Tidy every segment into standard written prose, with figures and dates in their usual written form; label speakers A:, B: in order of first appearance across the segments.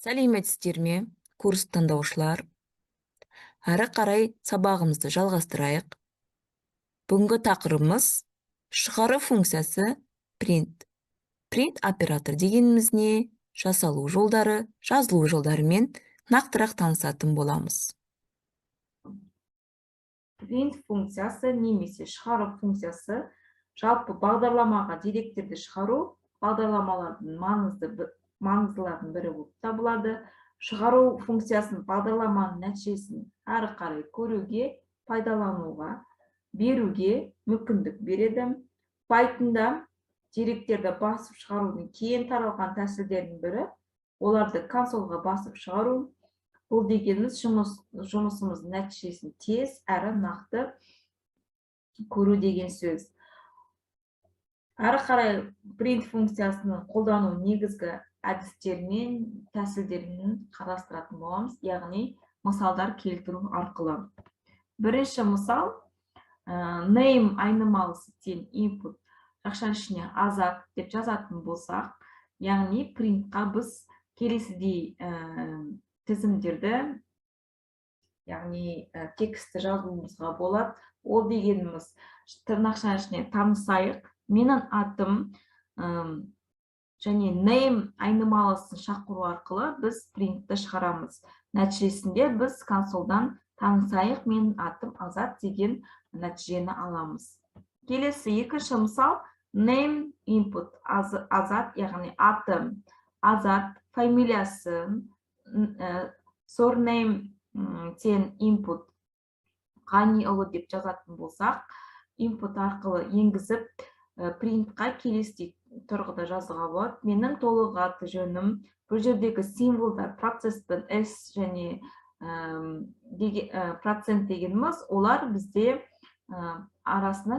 A: Сәлеметсіздерме, курс тыңдаушылар. Ары қарай сабағымызды жалғастырайық. Бүгінгі тақырыбымыз шығару функциясы print. Print оператор дегеніміз не? Жасалу жолдары, жазылу жолдарымен нақтырақ танысатын боламыз.
B: Print функциясы немесе шығару функциясы жалпы бағдарламаға деректерді шығару бағдарламалардың маңыздылардың бірі болып табылады. Шығару функциясын бағдарламаның нәтижесін әрі қарай көруге, пайдалануға, беруге мүмкіндік береді. Pythonда деректерді басып шығарудың кең таралған тәсілдерінің бірі оларды консольға басып шығару. Бұл дегеніміз жұмысымыздың нәтижесін тез әрі нақты көру деген сөз. Әрі қарай print функциясының қолдану негізгі әдістермен, тәсілдермен қарастыратын боламыз, яғни мысалдар келтіру арқылы. Бірінші мысал, name айнымалысы тең input жақшаның ішіне азат деп жазатын болсақ, яғни printқа біз келесідей тізімдерді, яғни текстті жазуымызға болады. Ол дегеніміз тырнақшаның ішіне танысайық. Менің атым және name айнымалысын шақыру арқылы біз принтті шығарамыз. Нәтижесінде біз консольдан танысайық, менің атым Азат деген нәтижені аламыз. Келесі екінші мысал, name input Азат, яғни атым Азат, фамилиясы surname тең input Ғаниұлы деп жазатын болсақ, input арқылы енгізіп, принтқа келесідей тұрғыда жазуға болады. Менің толық аты жөнім, бұл жердегі символдар процесспен S және процент дегеніміз, олар бізде арасына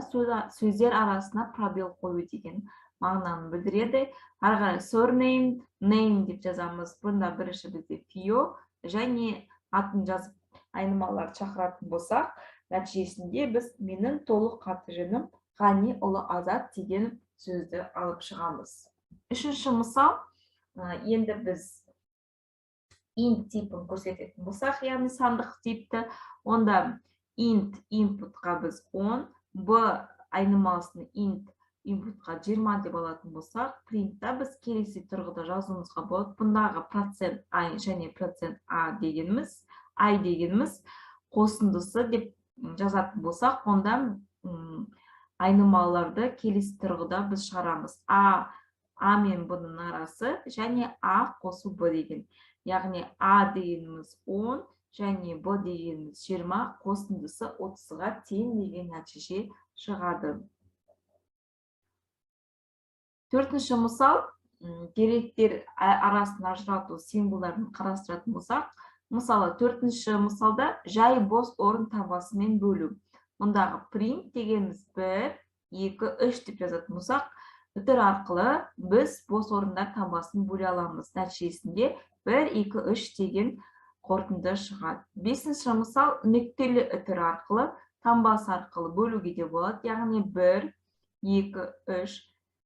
B: сөздер арасына пробел қою деген мағынаны білдіреді. Ары қарай surname, name деп жазамыз. Бұнда бірінші бізде Фио және атын жазып айнымалар шақыратын болсақ, нәтижесінде біз менің толық аты жөнім Ғаниұлы Азат деген сөзді алып шығамыз. Үшінші мысал, енді біз int типін көрсететін болсақ, яғни сандық типті, онда int inputқа біз 10, b айнымалысын int inputқа 20 деп алатын болсақ, printта біз келесі тұрғыда жазуымызға болады. Бұндағы процент I және процент A дегеніміз, I дегеніміз қосындысы деп жазатын болсақ, онда айнымаларды келесі тұрғыда біз шығарамыз. A мен B-ның арасы және A қосу B деген. Яғни A дегеніміз 10 және B дегеніміз 20, қосындысы 30-ға тең деген нәтиже шығады. Төртінші мысал, деректер арасын ажырату символдарын қарастыратын болсақ, мысалы, төртінші мысалда жай бос орын таңбасымен бөлу. Мұндағы print дегеніміз 1, 2, 3 деп жазатын болсақ, үтір арқылы біз бос орындар таңбасын бөле аламыз. Нәтижесінде 1, 2, 3 деген қорытынды шығады. Бесінші мысал, нүктелі үтір арқылы, таңбасы арқылы бөлуге де болады. Яғни 1, 2, 3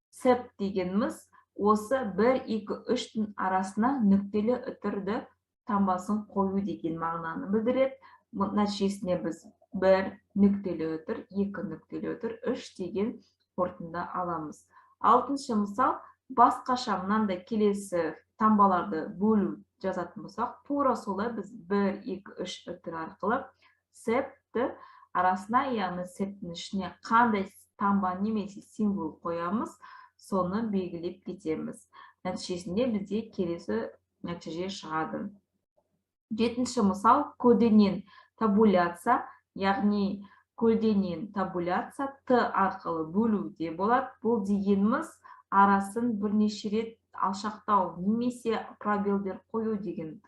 B: сеп дегеніміз осы 1, 2, 3-тің арасына нүктелі үтірді таңбасын қою деген мағынаны білдіреді. Нәтижесінде біз 1 нүктелі үтір, 2 нүктелі үтір, 3 деген қорытынды аламыз. Алтыншы мысал, басқаша мынандай келесі таңбаларды бөлу жазатын болсақ, тура солай біз 1, 2, 3 үтір арқылы септі арасына, яғни септің ішіне қандай таңба немесе символ қоямыз, соны белгілеп кетеміз. Нәтижесінде бізде келесі нәтиже шығады. Жетінші мысал, көлденең табуляция, яғни көлденең табуляция Т арқылы бөлуде болады. Бұл дегеніміз арасын бірнеше рет алшақтау немесе пробелдер қою деген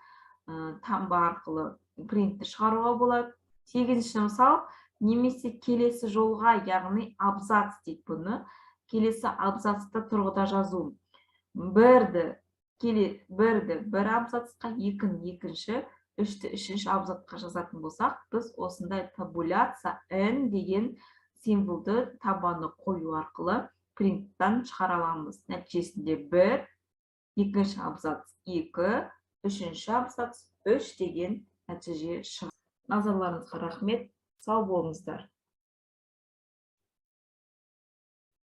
B: таңба арқылы принтті шығаруға болады. Сегізінші мысал, немесе келесі жолға, яғни абзац дейді бұны. Келесі абзацта тұрғыда жазу. Бірді бір абзацқа, екінші, үшінші абзацқа жазатын болсақ, біз осындай табуляция N деген символды табаны қою арқылы принттан шығара аламыз. Нәтижесінде 1, екінші абзац 2, 3-ші абзац 3 деген нәтиже шығады. Назарларыңызға рахмет. Сау болыңыздар.